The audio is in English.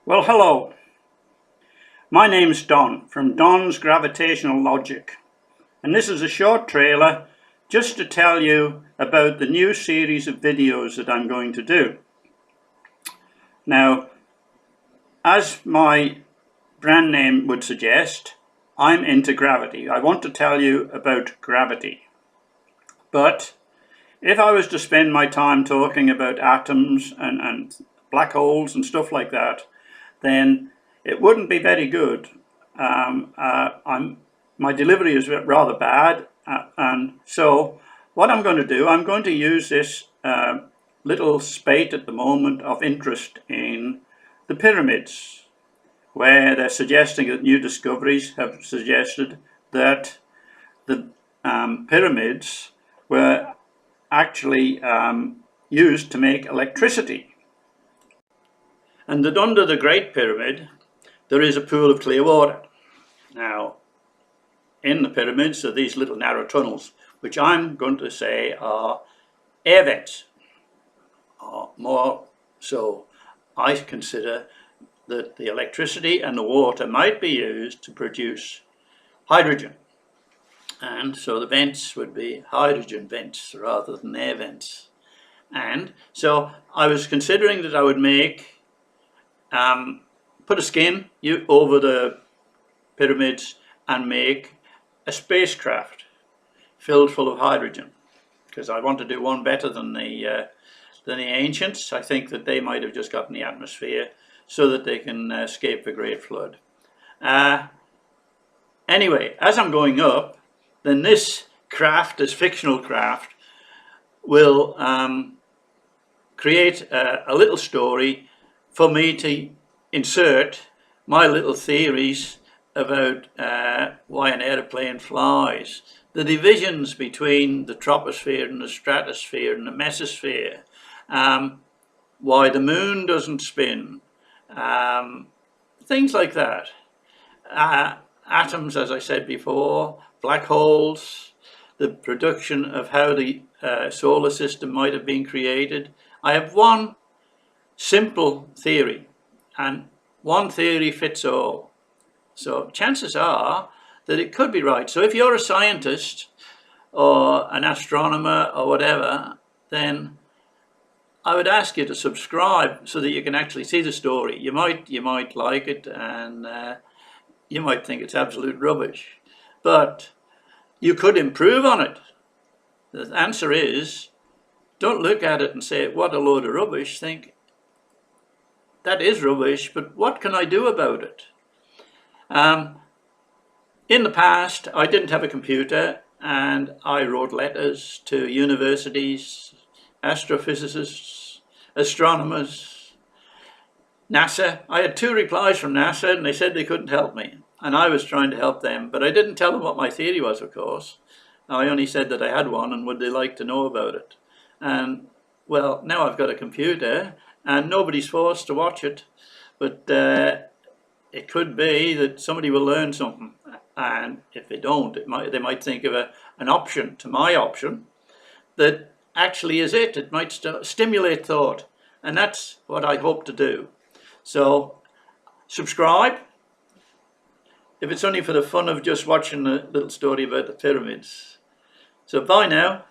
Well, hello. My name's Don from Don's Gravitational Logic, and this is a short trailer just to tell you about the new series of videos that I'm going to do. Now, as my brand name would suggest, I'm into gravity. I want to tell you about gravity. But if I was to spend my time talking about atoms and black holes and stuff like that, then it wouldn't be very good. My delivery is rather bad, and so what I'm going to do, I'm going to use this little spate at the moment of interest in the pyramids, where they're suggesting that new discoveries have suggested that the pyramids were actually used to make electricity. And that under the Great Pyramid there is a pool of clear water. Now, in the pyramids are these little narrow tunnels, which I'm going to say are air vents. Or more so, I consider that the electricity and the water might be used to produce hydrogen. And so the vents would be hydrogen vents rather than air vents. And so I was considering that I would make put a skin over the pyramids and make a spacecraft filled full of hydrogen, because I want to do one better than the ancients. I think that they might have just gotten the atmosphere so that they can escape the Great Flood. Anyway, as I'm going up, then this craft, this fictional craft, will create a little story for me to insert my little theories about why an aeroplane flies, the divisions between the troposphere and the stratosphere and the mesosphere, why the moon doesn't spin, things like that. Atoms, as I said before, black holes, the production of how the solar system might have been created. I have one simple theory, and one theory fits all. So chances are that it could be right. So if you're a scientist or an astronomer or whatever, then I would ask you to subscribe so that you can actually see the story. You might like it, and you might think it's absolute rubbish, but you could improve on it. The answer is, don't look at it and say, what a load of rubbish. Think, that is rubbish, but what can I do about it? In the past, I didn't have a computer, and I wrote letters to universities, astrophysicists, astronomers, NASA. I had 2 replies from NASA, and they said they couldn't help me, and I was trying to help them, but I didn't tell them what my theory was, of course. I only said that I had one, and would they like to know about it. And well, now I've got a computer, and nobody's forced to watch it, but it could be that somebody will learn something, and if they don't, they might think of an option to my option that actually is it. It might stimulate thought, and that's what I hope to do. So subscribe, if it's only for the fun of just watching a little story about the pyramids. So bye now.